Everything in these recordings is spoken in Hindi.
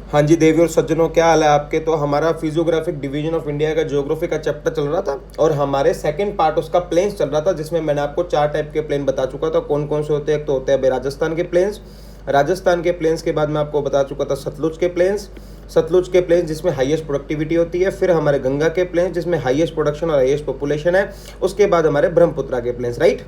हाँ जी देवी और सज्जनों, क्या हाल है आपके। तो हमारा फिजियोग्राफिक डिवीजन ऑफ इंडिया का ज्योग्राफी का चैप्टर चल रहा था और हमारे सेकंड पार्ट उसका प्लेन्स चल रहा था, जिसमें मैंने आपको 4 टाइप के प्लेन बता चुका था। कौन कौन से होते हैं? एक तो होते हैं राजस्थान के प्लेन्स। राजस्थान के प्लेन्स के बाद मैं आपको बता चुका था सतलुज के प्लेन्स। सतलुज के प्लेन्स जिसमें हाईएस्ट प्रोडक्टिविटी होती है। फिर हमारे गंगा के प्लेन्स जिसमें हाईएस्ट प्रोडक्शन और हाईएस्ट पॉपुलेशन है। उसके बाद हमारे ब्रह्मपुत्रा के प्लेन्स, राइट।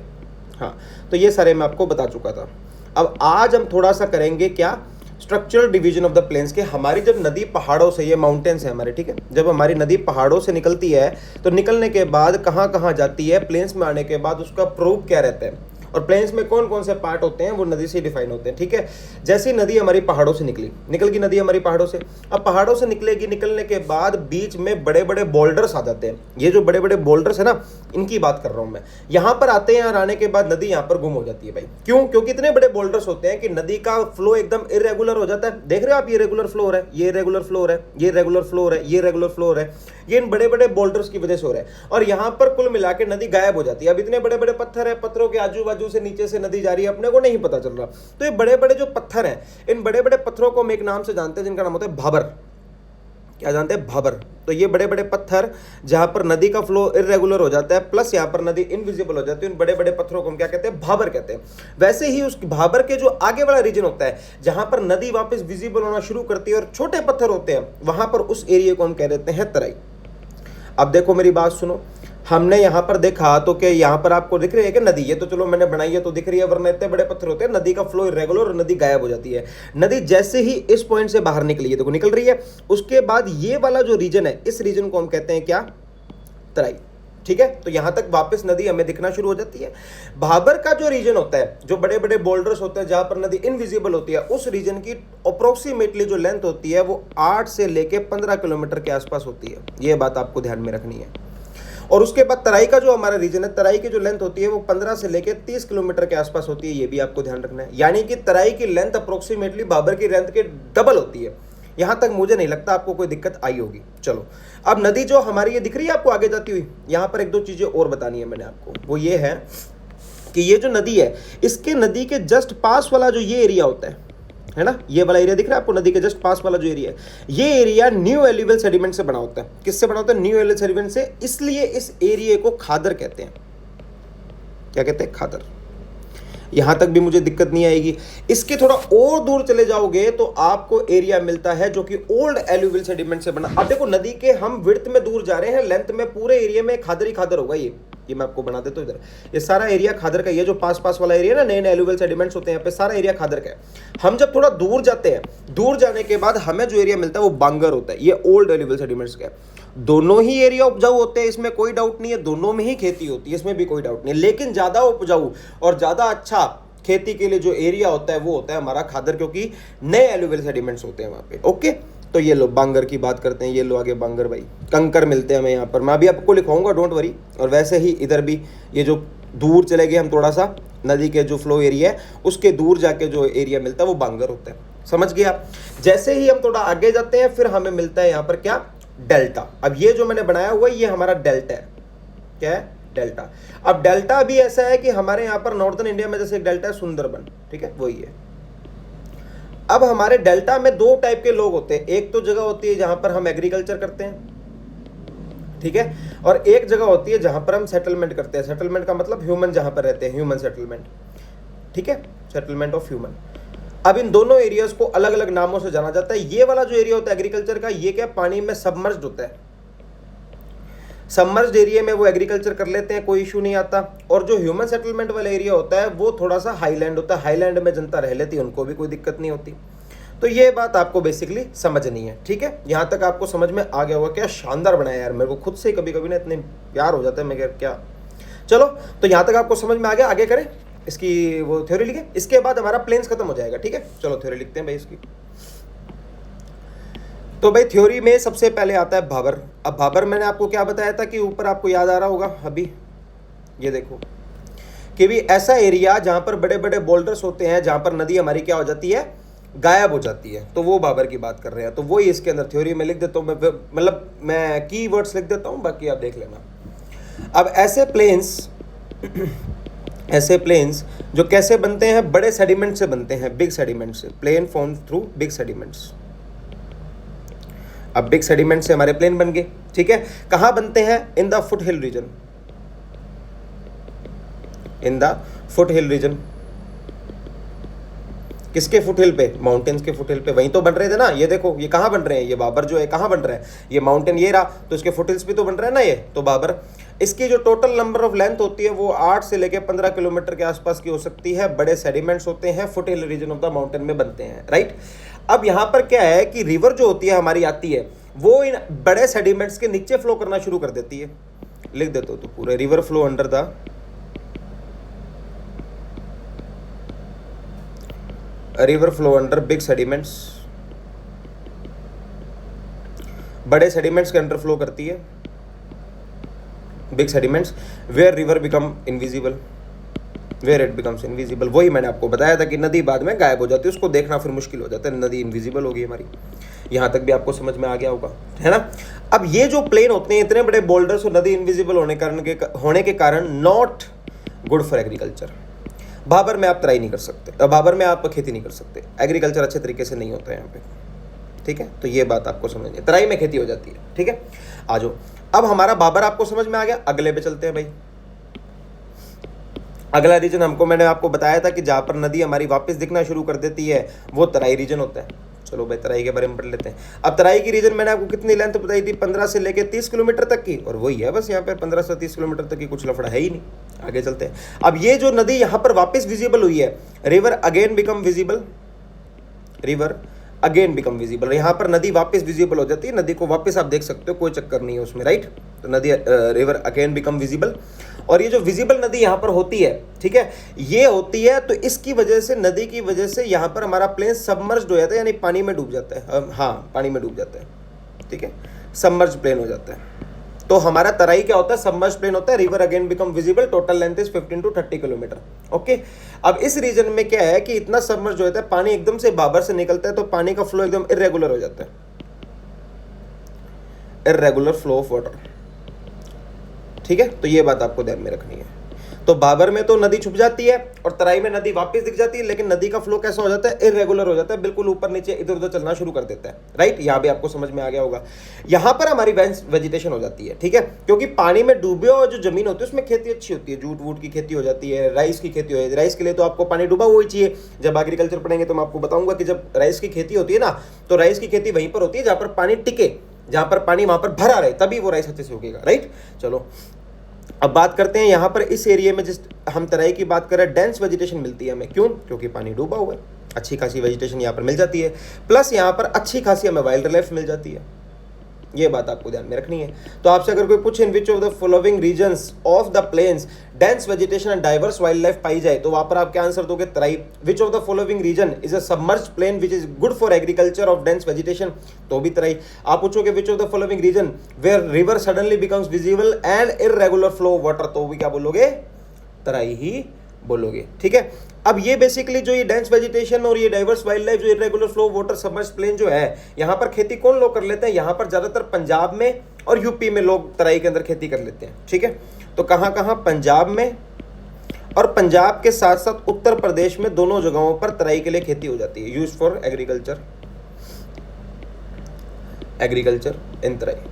हाँ, तो ये सारे मैं आपको बता चुका था। अब आज हम थोड़ा सा करेंगे क्या, structural division of the plains के। हमारी जब नदी पहाड़ों से, ये माउंटेन्स है हमारे, ठीक है, जब हमारी नदी पहाड़ों से निकलती है तो निकलने के बाद कहाँ कहाँ जाती है, प्लेन्स में आने के बाद उसका प्रूफ क्या रहता है और प्लेन्स में कौन कौन से पार्ट होते हैं वो नदी से डिफाइन होते हैं, ठीक है। जैसे नदी हमारी पहाड़ों से निकल गई नदी हमारी पहाड़ों से। अब पहाड़ों से निकलेगी, निकलने के बाद बीच में बड़े बड़े बोल्डर्स आ जाते हैं। ये जो बड़े बड़े बोल्डर्स है ना, इनकी बात कर रहा हूं मैं। यहाँ पर आते हैं, आने के बाद नदी यहाँ पर गुम हो जाती है भाई। क्यों? क्योंकि इतने बड़े बोल्डर्स होते हैं कि नदी का फ्लो एकदम इरेगुलर हो जाता है। देख रहे हो आप, ये रेगुलर फ्लो हो रहा है, ये रेगुलर फ्लो हो रहा है, ये रेगुलर फ्लो हो रहा है, ये रेगुलर फ्लो हो रहा है। ये इन बड़े बड़े बोल्डर्स की वजह से हो रहा है और यहाँ पर कुल मिला के नदी गायब हो जाती है। अब इतने बड़े बड़े पत्थर है, पत्थरों के आजू बाजू से नीचे से नदी जा रही है, अपने को नहीं पता चल रहा। तो ये बड़े बड़े जो पत्थर हैं, इन बड़े बड़े पत्थरों को हम एक नाम से जानते हैं जिनका नाम होता है भाबर। क्या जानते हैं? भाबर। तो ये बड़े बड़े पत्थर जहां पर नदी का फ्लो इरेगुलर हो जाता है प्लस यहाँ पर नदी इनविजिबल हो जाती है, इन बड़े बड़े पत्थरों को हम क्या कहते हैं? भाबर कहते हैं। वैसे ही उस भाबर के जो आगे वाला रीजन होता है जहां पर नदी वापस विजिबल होना शुरू करती है और छोटे पत्थर होते हैं, वहां पर उस एरिया को हम कह देते हैं तराई। अब देखो मेरी बात सुनो, हमने यहाँ पर देखा तो क्या यहाँ पर आपको दिख रही है कि नदी, ये तो चलो मैंने बनाई है तो दिख रही है, वरना इतने बड़े पत्थर होते हैं, नदी का फ्लो इरेगुलर और नदी गायब हो जाती है। नदी जैसे ही इस पॉइंट से बाहर निकली है, देखो निकल रही है, उसके बाद ये वाला जो रीजन है, इस रीजन को हम कहते हैं क्या? तराई, ठीक है। तो यहां तक वापस नदी हमें दिखना शुरू हो जाती है। भाबर का जो रीजन होता है, जो बड़े बड़े बोल्डर्स होते हैं जहां पर नदी इनविजिबल होती है, उस रीजन की अप्रोक्सीमेटली जो लेंथ होती है वो 8 से लेके 15 किलोमीटर के आसपास होती है। ये बात आपको ध्यान में रखनी है। और उसके बाद तराई का जो हमारा रीजन है, तराई की जो लेंथ होती है वो 15 से लेके 30 किलोमीटर के आसपास होती है। ये भी आपको ध्यान रखना है। यानी कि तराई की लेंथ अप्रोक्सीमेटली भाबर की लेंथ के डबल होती है। यहां तक मुझे नहीं लगता आपको कोई दिक्कत आई होगी। चलो, अब नदी जो हमारी ये दिख रही है आपको आगे जाती हुई, यहां पर एक दो चीजें और बतानी है मैंने आपको। वो ये है कि ये जो नदी है, इसके नदी के जस्ट पास वाला जो ये एरिया होता है ना, ये वाला एरिया दिख रहा है आपको, नदी के जस्ट पास वाला जो एरिया है, ये एरिया न्यू एल्यूवियल सेडिमेंट से बना होता है। किससे बना होता है? न्यू एल्यूवियल सेडिमेंट से। इसलिए इस एरिया को खादर कहते हैं। क्या कहते हैं? खादर। यहां तक भी मुझे दिक्कत नहीं आएगी। इसके थोड़ा और दूर चले जाओगे तो आपको एरिया मिलता है जो कि ओल्ड एल्यूवियल सेडिमेंट से बना। अब देखो, नदी के हम विड्थ में दूर जा रहे हैं, लेंथ में पूरे एरिया में खादर ही खादर होगा। ये मैं आपको बना देता हूं। इधर ये सारा एरिया खादर का, ये जो पास पास वाला एरिया ना, नए नए एल्यूवियल सेडिमेंट्स होते हैं यहाँ पे, सारा एरिया खादर का है। हम जब थोड़ा दूर जाते हैं, दूर जाने के बाद हमें जो एरिया मिलता है वो बांगर होता है। ये ओल्ड एल्यूवियल सेडिमेंट्स का है। दोनों ही एरिया उपजाऊ होते हैं, इसमें कोई डाउट नहीं है। दोनों में ही खेती होती है, इसमें भी कोई डाउट नहीं है। लेकिन ज्यादा उपजाऊ और ज्यादा अच्छा खेती के लिए जो एरिया होता है वो होता है हमारा खादर, क्योंकि नए एल्यूवियल सेडिमेंट्स होते हैं वहां पे। ओके, तो ये लो बांगर की बात करते हैं। ये लो आगे बांगर भाई, कंकर मिलते हैं हमें यहाँ पर। मैं भी आपको लिखवाऊंगा, डोंट वरी। और वैसे ही इधर भी ये जो दूर चले गए हम थोड़ा सा, नदी के जो फ्लो एरिया है उसके दूर जाके जो एरिया मिलता है वो बांगर होता है। समझ गए आप? जैसे ही हम थोड़ा आगे जाते हैं फिर हमें मिलता है यहाँ पर क्या? डेल्टा। अब ये जो मैंने बनाया हुआ है ये हमारा डेल्टा है। क्या है? डेल्टा। अब डेल्टा भी ऐसा है कि हमारे यहाँ पर नॉर्दर्न इंडिया में जैसे एक डेल्टा है सुंदरबन, ठीक है, वही है। अब हमारे डेल्टा में 2 टाइप के लोग होते हैं। एक तो जगह होती है जहां पर हम एग्रीकल्चर करते हैं, ठीक है, और एक जगह होती है जहां पर हम सेटलमेंट करते हैं। सेटलमेंट का मतलब ह्यूमन जहां पर रहते हैं, ह्यूमन सेटलमेंट, ठीक है, सेटलमेंट ऑफ ह्यूमन। अब इन दोनों एरियाज को अलग अलग नामों से जाना जाता है। ये वाला जो एरिया होता है एग्रीकल्चर का, ये क्या, पानी में सबमर्ज्ड होता है। सबमर्ज्ड एरिया में वो एग्रीकल्चर कर लेते हैं, कोई इशू नहीं आता। और जो ह्यूमन सेटलमेंट वाला एरिया होता है वो थोड़ा सा हाईलैंड होता है, हाईलैंड में जनता रह लेती है, उनको भी कोई दिक्कत नहीं होती। तो ये बात आपको बेसिकली समझनी है, ठीक है। यहाँ तक आपको समझ में आ गया होगा। क्या शानदार बनाया यार, मेरे को खुद से कभी कभी ना इतने प्यार हो जाता है, मैं क्या। चलो, तो यहाँ तक आपको समझ में आ गया। आगे करें, इसकी वो थ्योरी लिखे, इसके बाद हमारा प्लेन्स खत्म हो जाएगा, ठीक है। चलो थ्योरी लिखते हैं भाई इसकी। तो भाई थ्योरी में सबसे पहले आता है भाबर। अब भाबर मैंने आपको क्या बताया था कि ऊपर आपको याद आ रहा होगा अभी, ये देखो कि भी ऐसा एरिया जहां पर बड़े बड़े बोल्डर्स होते हैं, जहां पर नदी हमारी क्या हो जाती है? गायब हो जाती है। तो वो भाबर की बात कर रहे हैं। तो वो ही इसके अंदर थ्योरी में लिख देता हूं मैं, मतलब मैं की वर्ड्स लिख देता हूं, बाकी आप देख लेना। अब ऐसे प्लेन्स जो कैसे बनते हैं? बड़े सेडिमेंट से बनते हैं, बिग सेडिमेंट से। Plain form through big sediments. अब बिग सेडिमेंट से हमारे प्लेन बन गए, ठीक है। कहाँ बनते हैं? In the foothill region, in the foothill region. किसके फुट हिल पे? माउंटेन्स के फुट हिल पे। वहीं तो बन रहे थे ना, ये देखो ये कहाँ बन रहे हैं, ये बाबर जो है कहाँ बन रहा है, ये माउंटेन ये रहा, तो इसके फुट हिल्स भी तो बन रहा है ना ये, तो बाबर। इसकी जो टोटल नंबर ऑफ लेंथ होती है वो 8 से लेकर 15 किलोमीटर के आसपास की हो सकती है। बड़े सेडिमेंट्स होते हैं, foothill region of the mountain में बनते हैं, राइट। अब यहाँ पर क्या है कि रिवर जो होती है हमारी आती है, वो इन बड़े सेडिमेंट्स के नीचे फ्लो करना शुरू कर देती है। लिख देते हो तो पूरे river flow under the river flow under big sediments, बड़े सेडिमेंट्स के अंडर फ्लो करती है big sediments, where river become invisible, where it becomes invisible. वही मैंने आपको बताया था कि नदी बाद में गायब हो जाती है, उसको देखना फिर मुश्किल हो जाता है, नदी इनविजिबल होगी हमारी। यहाँ तक भी आपको समझ में आ गया होगा, है ना। अब ये जो प्लेन होते हैं, इतने बड़े बोल्डर्स और नदी इनविजिबल होने के कारण not good for agriculture. Bhabar में आप तराई नहीं कर सकते, भाबर में आप खेती नहीं कर सकते, एग्रीकल्चर अच्छे तरीके से नहीं होता है यहाँ पे, ठीक है। तो ये बात आपको समझनी है, तराई में खेती हो जाती है, ठीक है। आ जाओ, अब हमारा भाबर आपको समझ में आ गया, अगले पे चलते हैं भाई। अगला रीजन हमको मैंने आपको बताया था कि जहाँ पर नदी हमारी वापस दिखना शुरू कर देती है वो तराई रीजन होता है। चलो भाई तराई के बारे में पढ़ लेते हैं। अब तराई की रीजन मैंने आपको कितनी लेंथ बताई थी? 15 से लेके 30 किलोमीटर तक की, और वही है बस यहाँ पे 15 से 30 किलोमीटर तक की, कुछ लफड़ा है ही नहीं। आगे चलते हैं। अब ये जो नदी यहाँ पर वापस विजिबल हुई है, river again become visible, river again become visible. यहाँ पर नदी वापस विजिबल हो जाती है, नदी को वापस आप देख सकते हो, कोई चक्कर नहीं है उसमें, राइट। तो नदी रिवर अगेन बिकम विजिबल। और ये जो विजिबल नदी यहाँ पर होती है, ठीक है, ये होती है तो इसकी वजह से, नदी की वजह से यहाँ पर हमारा प्लेन सबमर्ज्ड हो जाता है, यानी पानी में डूब जाता है। हाँ, पानी में डूब जाता है, ठीक है, सबमर्ज प्लेन हो जाता है। तो हमारा तराई क्या होता है? सबमर्ज प्लेन होता है। River again become visible, total length is 15 to 30 kilometre, okay. अब इस रीजन में क्या है कि इतना सबमर्ज हो जाता है, पानी एकदम से बाबर से निकलता है, तो पानी का फ्लो एकदम इरेगुलर हो जाता है, इरेगुलर फ्लो ऑफ वाटर, ठीक है। तो ये बात आपको ध्यान में रखनी है। तो बाबर में तो नदी छुप जाती है और तराई में नदी वापस दिख जाती है, लेकिन नदी का फ्लो कैसा हो जाता है? इरेगुलर हो जाता है, बिल्कुल ऊपर नीचे इधर उधर चलना शुरू कर देता है, राइट। यहाँ भी आपको समझ में आ गया होगा। यहाँ पर हमारी वेजिटेशन हो जाती है, ठीक है, क्योंकि पानी में डूबे और जो जमीन होती है उसमें खेती अच्छी होती है, जूट वूट की खेती हो जाती है, राइस की खेती हो जाती है। राइस के लिए तो आपको पानी डूबा हुआ ही चाहिए। जब एग्रीकल्चर पढ़ेंगे तो मैं आपको बताऊंगा कि जब राइस की खेती होती है ना, तो राइस की खेती वहीं पर होती है जहाँ पर पानी टिके, जहाँ पर पानी वहाँ पर भरा रहे, तभी वो राइस अच्छे से उगेगा, राइट। चलो अब बात करते हैं यहाँ पर इस एरिया में, जिस हम तराई की बात कर रहे हैं, डेंस वेजिटेशन मिलती है हमें। क्यों? क्योंकि पानी डूबा हुआ है, अच्छी खासी वेजिटेशन यहाँ पर मिल जाती है, प्लस यहाँ पर अच्छी खासी हमें वाइल्ड लाइफ मिल जाती है। ये बात आपको ध्यान में रखनी है। तो आपसे अगर कोई पूछे in which of the following regions of the plains dense vegetation and diverse wild life पाई जाए, तो वहां पर आप क्या आंसर दोगे? Terai. Which of the following region is a submerged plain which is good for agriculture of dense vegetation, तो भी तराई। आप पूछोगे which of the following region where river suddenly becomes visible and irregular flow of water, तो भी क्या बोलोगे? तराई ही बोलोगे, ठीक है। अब ये बेसिकली जो ये डेंस वेजिटेशन और ये डाइवर्स वाइल्ड लाइफ, जो irregular flow water submerged plain जो है, यहाँ पर खेती कौन लोग कर लेते हैं? यहाँ पर ज्यादातर पंजाब में और यूपी में लोग तराई के अंदर खेती कर लेते हैं, ठीक है। तो कहाँ कहाँ? पंजाब में, और पंजाब के साथ साथ उत्तर प्रदेश में, दोनों जगहों पर तराई के लिए खेती हो जाती है, use for agriculture, agriculture in Terai.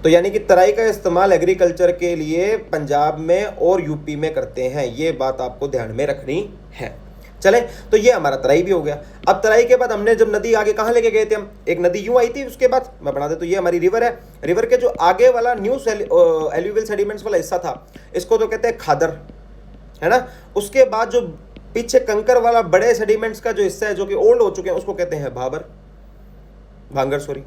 तो यानी कि तराई का इस्तेमाल एग्रीकल्चर के लिए पंजाब में और यूपी में करते हैं, ये बात आपको ध्यान में रखनी है। चले, तो ये हमारा तराई भी हो गया। अब तराई के बाद हमने जब नदी आगे कहाँ लेके गए थे हम, एक नदी यूं आई थी, उसके बाद मैं बना दे, तो ये हमारी रिवर है। रिवर के जो आगे वाला न्यू एल्यूवियल सेडिमेंट्स वाला हिस्सा था, इसको तो कहते हैं खादर, है ना। उसके बाद जो पीछे कंकर वाला बड़े सेडिमेंट्स का जो हिस्सा है, जो कि ओल्ड हो चुके हैं, उसको कहते हैं भांगर, सॉरी,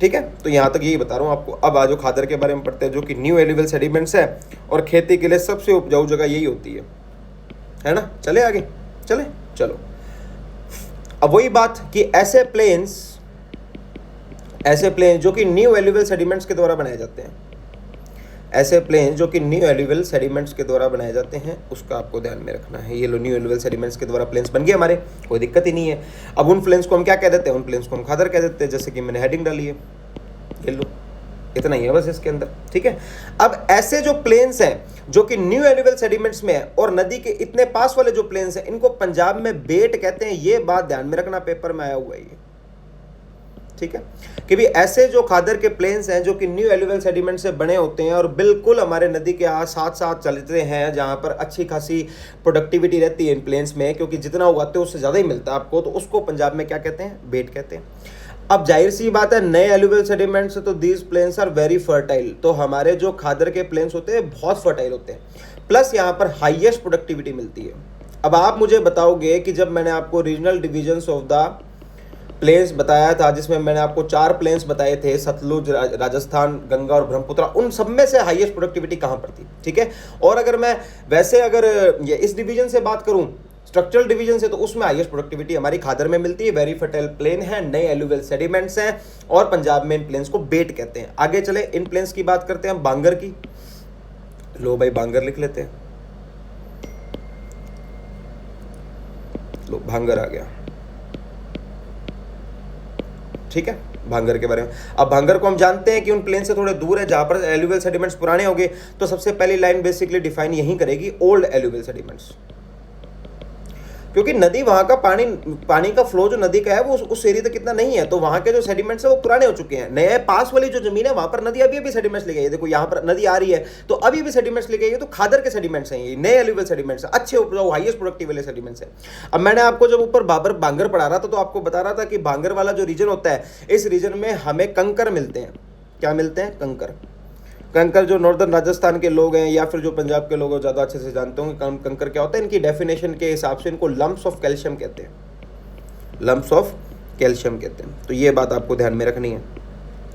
ठीक है। तो यहां तक यही बता रहा हूं आपको। अब आज खादर के बारे में पढ़ते हैं, जो कि न्यू एल्यूवियल सेडिमेंट्स है और खेती के लिए सबसे उपजाऊ जगह यही होती है ना। चले आगे, चले, चलो। अब वही बात कि ऐसे प्लेन्स जो कि न्यू एल्यूवियल सेडिमेंट्स के द्वारा बनाए जाते हैं, ऐसे प्लेन्स जो कि न्यू एल्यूवियल सेडिमेंट्स के द्वारा बनाए जाते हैं, उसका आपको ध्यान में रखना है। ये लो न्यू एल्यूवियल सेडिमेंट्स के द्वारा प्लेन्स बन गए हमारे, कोई दिक्कत ही नहीं है। अब उन प्लेन्स को हम क्या कह देते हैं? उन प्लेन्स को हम खादर कह देते हैं, जैसे कि मैंने हेडिंग डाली है, ये लो, इतना ही है बस इसके अंदर, ठीक है। अब ऐसे जो प्लेन्स हैं जो कि न्यू एल्यूवियल सेडिमेंट्स में है और नदी के इतने पास वाले जो प्लेन्स हैं, इनको पंजाब में बेट कहते हैं। ये बात ध्यान में रखना, पेपर में आया हुआ है ये, ठीक है, कि भी ऐसे जो खादर के प्लेन्स हैं जो कि न्यू एलुवियल सेडिमेंट से बने होते हैं और बिल्कुल हमारे नदी के साथ साथ चलते हैं, जहाँ पर अच्छी खासी प्रोडक्टिविटी रहती है इन प्लेन्स में, क्योंकि जितना उगाते हैं उससे ज़्यादा ही मिलता है आपको, तो उसको पंजाब में क्या कहते हैं, बेट कहते हैं। अब जाहिर सी बात है नए एलुवियल सेडिमेंट्स से तो these plains are very fertile, तो हमारे जो खादर के प्लेन्स होते हैं बहुत फर्टाइल होते हैं, प्लस यहाँ पर हाईएस्ट प्रोडक्टिविटी मिलती है। अब आप मुझे बताओगे कि जब मैंने आपको regional divisions of the plains बताया था, जिसमें मैंने आपको 4 प्लेन्स बताए थे, सतलुज, राजस्थान, गंगा और ब्रह्मपुत्र, उन सब में से हाईएस्ट प्रोडक्टिविटी कहाँ पर थी, ठीक है। और अगर मैं वैसे अगर ये इस डिवीजन से बात करूं, स्ट्रक्चरल डिवीजन से, तो उसमें हाईएस्ट प्रोडक्टिविटी हमारी खादर में मिलती है। वेरी फर्टाइल प्लेन है, नए एलुवियल सेडिमेंट्स हैं और पंजाब में इन प्लेन्स को बेट कहते हैं। आगे चले, इन प्लेन्स की बात करते हैं बांगर की। लो भाई बांगर लिख लेते हैं, लो भांगर आ गया, ठीक है, भांगर के बारे में। अब भांगर को हम जानते हैं कि उन प्लेन से थोड़े दूर है, जहां पर एलुवियल सेडिमेंट्स पुराने हो गए, तो सबसे पहली लाइन बेसिकली डिफाइन यही करेगी ओल्ड एलुवियल सेडिमेंट्स, क्योंकि नदी वहां का पानी का फ्लो जो नदी का है वो उस एरिया तक कितना नहीं है, तो वहां के जो सेडिमेंट्स है वो पुराने हो चुके हैं। नए पास वाली जो जमीन है वहां पर नदी अभी सेडिमेंट्स ले गई है, देखो यहाँ पर नदी आ रही है तो अभी भी सेडिमेंट्स ले गई है, तो खादर के सेडिमेंट्स हैं, ये नए एलुवियल सेडिमेंट्स हैं, अच्छे उपजाऊ हाईएस्ट प्रोडक्टिव वाले सेडिमेंट्स हैं। अब मैंने आपको जब ऊपर बांगर पढ़ा रहा था तो आपको बता रहा था कि बांगर वाला जो रीजन होता है, इस रीजन में हमें कंकर मिलते हैं। क्या मिलते हैं? कंकर जो नॉर्दर्न राजस्थान के लोग हैं या फिर जो पंजाब के लोग ज़्यादा अच्छे से जानते होंगे कंकर क्या होता है। इनकी डेफिनेशन के हिसाब से इनको लम्प्स ऑफ कैल्शियम कहते हैं, लम्प्स ऑफ कैल्शियम कहते हैं। तो ये बात आपको ध्यान में रखनी है,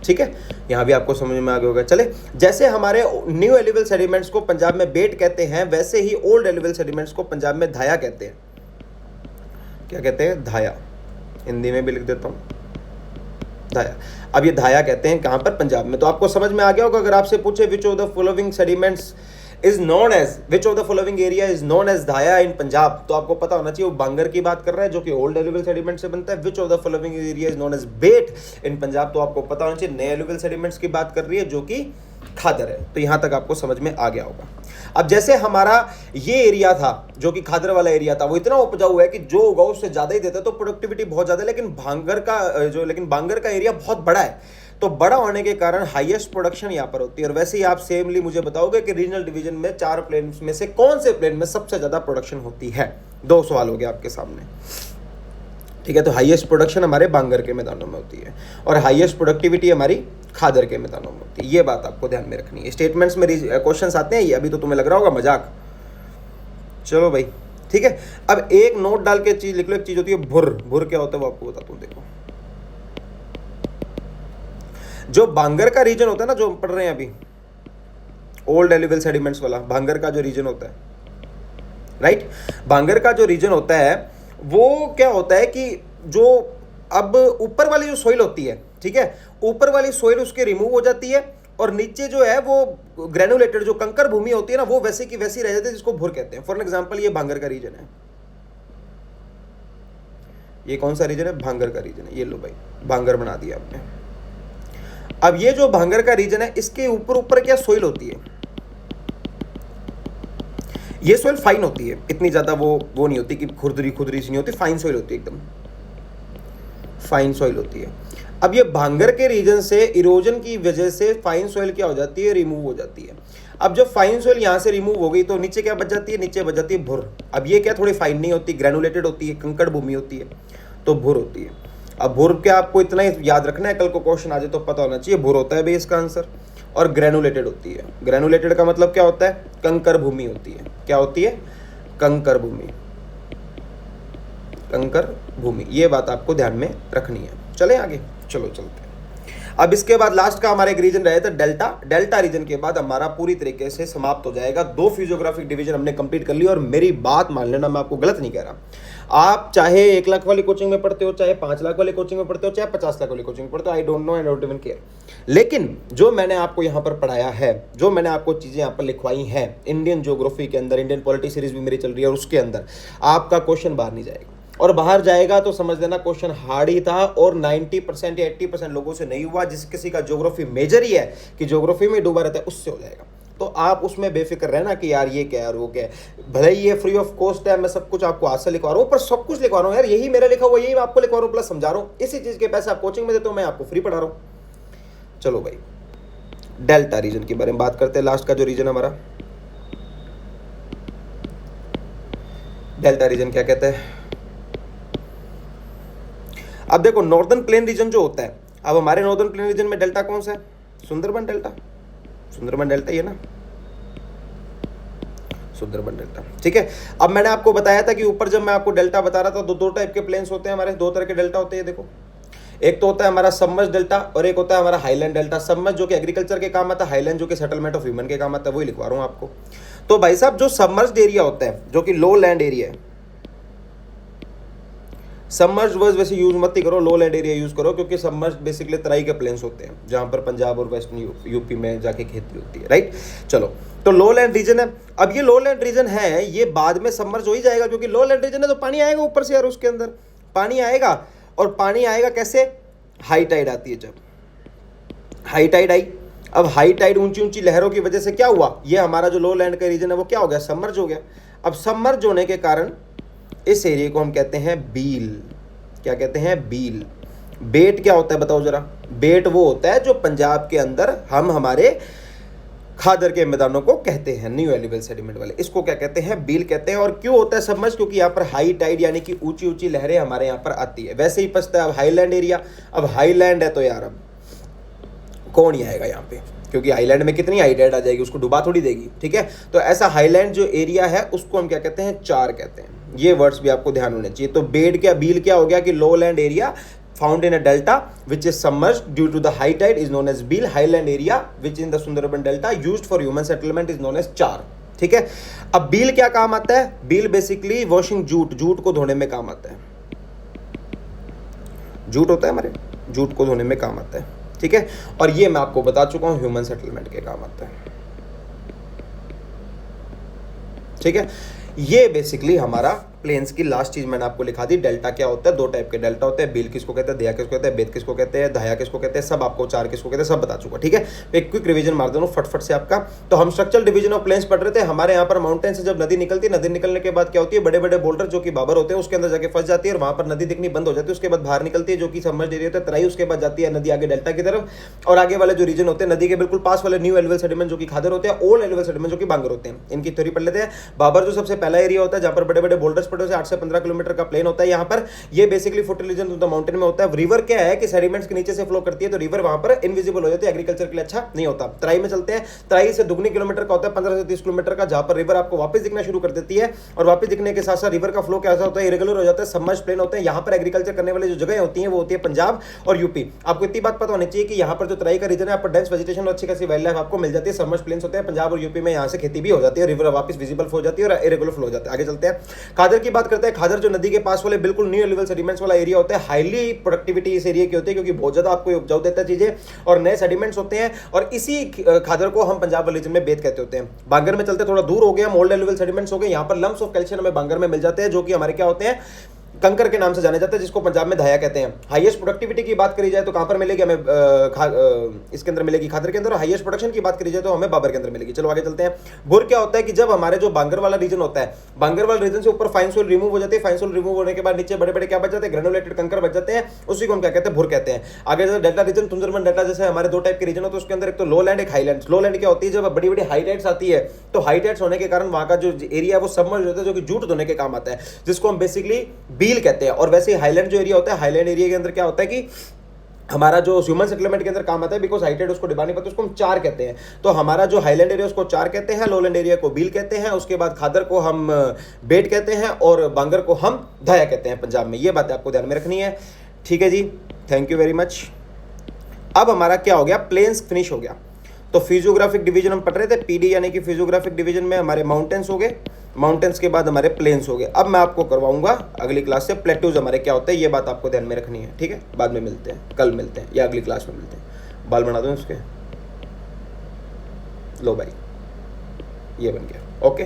ठीक है, यहाँ भी आपको समझ में आ गया होगा। चले, जैसे हमारे न्यू एलुवियल सेडिमेंट्स को पंजाब में बेट कहते हैं, वैसे ही ओल्ड एलुवियल सेडिमेंट्स को पंजाब में धाया कहते हैं। क्या कहते हैं? धाया। हिंदी में भी लिख देता हूँ, धाया। अब ये धाया कहते हैं कहां पर? पंजाब में। तो आपको समझ में आ गया होगा। अगर आपसे पूछे which of the following sediments is known as, which of the following area is known as Dhaya in Punjab, तो आपको पता होना चाहिए वो बांगर की बात कर रहा है जो कि ओल्ड एलुवियल सेडिमेंट से बनता है। Which of the following area is known as Bet in Punjab, तो आपको पता होना चाहिए नए एलुवियल सेडिमेंट्स की बात कर रही है जो कि खादर है। तो यहां तक आपको समझ में आ गया होगा। अब जैसे हमारा ये एरिया था जो कि खादर वाला एरिया था, वो इतना उपजाऊ है कि जो उगाओ उससे ज्यादा ही देता है, तो प्रोडक्टिविटी बहुत ज्यादा है। लेकिन बांगर का एरिया बहुत बड़ा है, तो बड़ा होने के कारण हाईएस्ट प्रोडक्शन यहाँ पर होती है। और वैसे ही आप सेमली मुझे बताओगे कि रीजनल डिवीजन में 4 प्लेन में से कौन से प्लेन में सबसे ज्यादा प्रोडक्शन होती है। 2 सवाल हो गया आपके सामने, ठीक है। तो हाईएस्ट प्रोडक्शन हमारे बांगर के मैदानों में होती है और हाईएस्ट प्रोडक्टिविटी हमारी खादर के मैदानों में होती है। ये बात आपको ध्यान में रखनी है। स्टेटमेंट्स में क्वेश्चंस आते हैं, ये अभी तो तुम्हें लग रहा होगा मजाक। चलो भाई, ठीक है। अब एक नोट डाल के चीज लिख लो। एक चीज होती है भुर। भुर क्या होता है वो आपको बताता हूँ। देखो, जो बांगर का रीजन होता है ना, जो पढ़ रहे हैं अभी, ओल्ड एलुवियल सेडिमेंट्स वाला बांगर का जो रीजन होता है, राइट, बांगर का जो रीजन होता है वो क्या होता है कि जो अब ऊपर वाली जो सोइल होती है, ठीक है, ऊपर वाली सोइल उसके रिमूव हो जाती है और नीचे जो है वो ग्रेनुलेटेड जो कंकर भूमि होती है ना, वो वैसे की वैसी रह जाती है, जिसको भुर कहते हैं। फॉर एग्जांपल ये बांगर का रीजन है। ये कौन सा रीजन है? भांगर का रीजन है। ये लो भाई, भांगर बना दिया आपने। अब ये जो भांगर का रीजन है, इसके ऊपर ऊपर क्या सोइल होती है? ये सोइल फाइन होती है, इतनी ज्यादा वो नहीं होती कि खुरदरी सी नहीं होती, फाइन सोइल होती है, एकदम फाइन सोइल होती है। अब ये भांगर के रीजन से इरोजन की वजह से फाइन सोइल क्या हो जाती है? रिमूव हो जाती है। अब जब फाइन सोइल यहाँ से रिमूव हो गई तो नीचे क्या बच जाती है? नीचे बच जाती है भुर। अब ये क्या थोड़ी फाइन नहीं होती, ग्रेनुलेटेड होती है, कंकड़ भूमि होती है, तो भुर होती है। अब भुर क्या आपको इतना ही याद रखना है, कल को क्वेश्चन आ जाए तो पता होना चाहिए, भुर होता है भाई इसका आंसर। और ग्रेनुलेटेड होती है। ग्रेनुलेटेड का मतलब क्या होता है? कंकर भूमि होती है। क्या होती है? कंकर भूमि, कंकर भूमि। ये बात आपको ध्यान में रखनी है। चलें आगे, चलो चलते हैं। अब इसके बाद लास्ट का हमारा एक रीजन रहे थे डेल्टा। डेल्टा रीजन के बाद हमारा पूरी तरीके से समाप्त हो जाएगा। 2 फिजियोग्राफिक डिवीजन हमने कंप्लीट कर ली। और मेरी बात मान लेना, मैं आपको गलत नहीं कह रहा, आप चाहे 1 लाख वाली कोचिंग में पढ़ते हो, चाहे 5 लाख वाली कोचिंग में पढ़ते हो, चाहे 50 लाख वाली कोचिंग में पढ़ते हो, I don't know, I don't even care. लेकिन जो मैंने आपको यहाँ पर पढ़ाया है, जो मैंने आपको चीजें यहाँ पर लिखवाई हैं, इंडियन ज्योग्राफी के अंदर, इंडियन पॉलिटी सीरीज भी मेरी चल रही है, और उसके अंदर आपका क्वेश्चन बाहर नहीं जाएगा। और बाहर जाएगा तो समझ लेना क्वेश्चन हार्ड ही था, और 90% या 80% लोगों से नहीं हुआ। जिस किसी का ज्योग्राफी मेजर ही है कि ज्योग्राफी में डूबा रहता है, उससे हो जाएगा। तो आप उसमें बेफिक्र रहना कि यार ये क्या है और वो क्या है। भले ही ये फ्री ऑफ कॉस्ट है, मैं सब कुछ आपको हाथ से लिखवा रहा हूँ, पर सब कुछ लिखवा रहा हूँ यार, यही मेरा लिखा हुआ यही मैं आपको लिखवा रहा हूँ, प्लस समझा रहा हूँ। इसी चीज़ के पैसे आप कोचिंग में देते हो, मैं आपको फ्री पढ़ा रहा हूँ। चलो भाई, डेल्टा रीजन के बारे में बात करते हैं। लास्ट का जो रीजन हमारा डेल्टा रीजन क्या कहते हैं। अब देखो नॉर्दर्न प्लेन रीजन जो होता है, अब हमारे नॉर्दर्न प्लेन रीजन में डेल्टा कौन सा है? सुंदरबन डेल्टा। सुंदरबन डेल्टा ये ना, सुंदरबन डेल्टा, ठीक है। अब मैंने आपको बताया था कि ऊपर जब मैं आपको डेल्टा बता रहा था, दो टाइप के प्लेन्स होते हैं हमारे, दो तरह के डेल्टा होते हैं। देखो, एक तो होता है हमारा सबमर्ज डेल्टा और एक होता है हमारा हाईलैंड डेल्टा। सबमर्ज जो कि एग्रीकल्चर के काम आता है, हाईलैंड जो कि सेटलमेंट ऑफ ह्यूमन के काम आता है, वही लिखवा रहा हूं आपको। तो भाई साहब, जो सबमर्ज एरिया होता है, जो कि लो लैंड एरिया है, सबमर्ज वर्ड वैसे यूज मत ही करो, लो लैंड एरिया यूज करो, क्योंकि सबमर्ज बेसिकली तराई के प्लेन्स होते हैं, जहां पर पंजाब और वेस्टर्न यूपी में जाके खेती होती है, राइट। चलो, तो लो लैंड रीजन है। अब ये लो लैंड रीजन है, ये बाद में सबमर्ज हो ही जाएगा, क्योंकि लो लैंड रीजन है तो पानी आएगा ऊपर से यार, उसके अंदर पानी आएगा। और पानी आएगा कैसे? हाई टाइड आती है। जब हाई टाइड आई, अब हाई टाइड ऊंची ऊंची लहरों की वजह से क्या हुआ, ये हमारा जो लो लैंड का रीजन है वो क्या हो गया? सबमर्ज हो गया। अब सबमर्ज होने के कारण इस एरिया को हम कहते हैं बील। क्या कहते हैं? बील। बेट क्या होता है बताओ जरा? बेट वो होता है जो पंजाब के अंदर हम हमारे खादर के मैदानों को कहते हैं, न्यू एलिवल सेडिमेंट वाले, इसको क्या कहते हैं? बील कहते हैं। और क्यों होता है सबमर्ज? क्योंकि यहाँ पर हाई टाइड यानी कि ऊंची ऊंची लहरें हमारे यहाँ पर आती है। वैसे ही पछता है अब हाईलैंड एरिया। अब हाईलैंड है तो यार अब कौन ही आएगा यहाँ पे, क्योंकि हाईलैंड में कितनी हाई टाइड आ जाएगी, उसको डुबा थोड़ी देगी, ठीक है। तो ऐसा हाईलैंड जो एरिया है उसको हम क्या कहते हैं? चार कहते हैं। ये वर्ड्स भी आपको ध्यान होने चाहिए। तो बेड क्या, बील क्या हो गया कि लो land area found in a delta which is submerged due to the high tide is known as Beal. Highland area which in the Sundarban delta used for human settlement is known as Char. ठीक है। अब बील क्या काम आता है? बील बेसिकली वॉशिंग जूट, जूट को धोने में काम आता है। जूट होता है हमारे, जूट को धोने में काम आता है, ठीक है। और ये मैं आपको बता चुका हूं ह्यूमन सेटलमेंट के काम आता है, ठीक है। ये बेसिकली हमारा प्लेन्स की लास्ट चीज मैंने आपको लिखा दी। डेल्टा क्या होता है? दो टाइप के डेल्टा होते हैं। बील किसको कहते हैं, दया किसको कहते हैं, बेत किसको कहते हैं, धाया किसको कहते हैं, सब आपको चार किसको कहते हैं, सब बता चुका, ठीक है। एक क्विक रिवीजन मार दूं फटफट से आपका। तो हम स्ट्रक्चरल डिवीजन ऑफ प्लेन्स पढ़ रहे थे। हमारे यहाँ पर माउंटेन से जब नदी निकलती है, नदी निकलने के बाद क्या होती है? बड़े बड़े बोल्डर जो कि बाबर होते हैं उसके अंदर जाके फंस जाती है और वहां पर नदी दिखनी बंद हो जाती है। उसके बाद बाहर निकलती है जो कि सबमर्ज्ड एरिया होता है, तराई। उसके बाद जाती है नदी आगे डेल्टा की तरफ, और आगे वाले जो रीजन होते हैं नदी के बिल्कुल पास वाले न्यू एलिवल सेडिमेंट जो कि खादर होते हैं, ओल्ड एलिवल सेडिमेंट जो कि बांगर होते हैं। इनकी थ्योरी पढ़ लेते हैं। बाबर जो सबसे पहला एरिया होता है जहां पर बड़े बड़े बोल्डर्स पड़े होते हैं, 8 से 15 किलोमीटर का प्लेन होता है यहाँ पर। ये basically foot region of the mountain में होता है। रिवर क्या है कि सेडिमेंट्स के नीचे से फ्लो करती है, तो रिवर वहां पर इनविजिबल हो जाती है, एग्रीकल्चर के लिए अच्छा नहीं होता। तराई में चलते हैं, तराई से दुगनी किलोमीटर का होता है, 15 से 30 किलोमीटर का, जहां पर रिवर आपको वापस दिखना शुरू कर देती है। और वापस दिखने के साथ साथ रिवर का फ्लो कैसा होता है? इरेगुलर हो जाता है, सबमर्ज प्लेन होते हैं। यहाँ पर एग्रीकल्चर करने वाली जो जगह होती है वो होती है पंजाब और यूपी। आपको इतनी बात पता होनी चाहिए कि यहाँ पर जो तराई का रीजन है, यहाँ पर डेंस वेजिटेशन और अच्छी खासी वाइल्ड लाइफ आपको मिल जाती है। सबमर्ज प्लेन्स होते हैं पंजाब और यूपी में, यहाँ से खेती भी हो जाती है, रिवर वापस विजिबल हो जाती है और इरेगुलर फ्लो हो जाता है। आगे चलते हैं, खादर की बात करते हैं। खादर जो नदी के पास वाले बिल्कुल न्यू एलिवल सेडिमेंट्स वाला एरिया होता है। हाईली प्रोडक्टिविटी इस एरिया की होती है, क्योंकि बहुत ज्यादा आपको उपजाऊ देता है चीजें और नए सेडिमेंट्स होते हैं। और इसी खादर को हम पंजाब वाले रीजन में बेत कहते होते हैं। बांगर में चलते थोड़ा दूर हो गया, ओल्ड एलिवल सेडिमेंट्स हो गए। यहाँ पर लम्प्स ऑफ कैल्शियम हमें बांगर में मिल जाते हैं, जो कि हमारे क्या होते हैं? कंकर के नाम से जाने जाते हैं, जिसको पंजाब में धाया कहते हैं। हाईएस्ट प्रोडक्टिविटी की बात करी जाए तो कहां पर मिलेगी हमें? इसके अंदर मिलेगी, खादर के अंदर। और हाईएस्ट प्रोडक्शन की बात करी जाए तो हमें बाबर के अंदर मिलेगी। चलो आगे चलते हैं। भुर क्या होता है कि जब हमारे जो बांगर वाला रीजन होता है, बांगर वाला रीजन से ऊपर फाइन सोइल रिमूव हो जाती है। फाइन सोइल रिमूव होने के बाद नीचे बड़े बड़े क्या बच जाते हैं? ग्रेनुलेटेड कंकर बच जाते हैं। उसी को हम क्या कहते हैं? भुर कहते हैं। आगे जैसे डेल्टा रीजन, सुंदरबन डेल्टा, जैसे हमारे दो टाइप के रीजन होते हैं, उसके अंदर एक तो लो लैंड, एक हाईलैंड। लो लैंड क्या होती है? जब बड़ी बड़ी हाई टाइड्स आती है, तो हाई टाइड्स होने के कारण वहां का जो एरिया है वो सबमर्ज होता है, जो कि जूट धोने के काम आता है, जिसको हम बेसिकली बील कहते हैं। और वैसे हाईलैंड जो एरिया होता है, हाईलैंड एरिया के अंदर क्या होता है कि हमारा जो ह्यूमन सेटलमेंट के अंदर काम आता है, बिकॉज हाइटेड उसको डिबा नहीं पता, उसको हम चार कहते हैं। तो हमारा जो हाईलैंड एरिया उसको चार कहते हैं, लोलैंड एरिया को बील कहते हैं, उसके बाद खादर को हम बेट कहते हैं और बांगर को हम धाया कहते हैं पंजाब में। ये बातें आपको ध्यान में रखनी है, ठीक है जी। Thank you very much. अब हमारा क्या हो गया? प्लेन्स फिनिश हो गया। तो फिजियोग्राफिक डिवीजन हम पढ़ रहे थे, पीडी यानी कि फिजियोग्राफिक डिवीजन में हमारे माउंटेन्स हो गए, माउंटेन्स के बाद हमारे प्लेन्स हो गए। अब मैं आपको करवाऊंगा अगली क्लास से प्लेट्यूज हमारे क्या होते हैं, ये बात आपको ध्यान में रखनी है, ठीक है। बाद में मिलते हैं, कल मिलते हैं या अगली क्लास में मिलते हैं। बाल बना दो उसके, लो भाई, ये बन गया, ओके।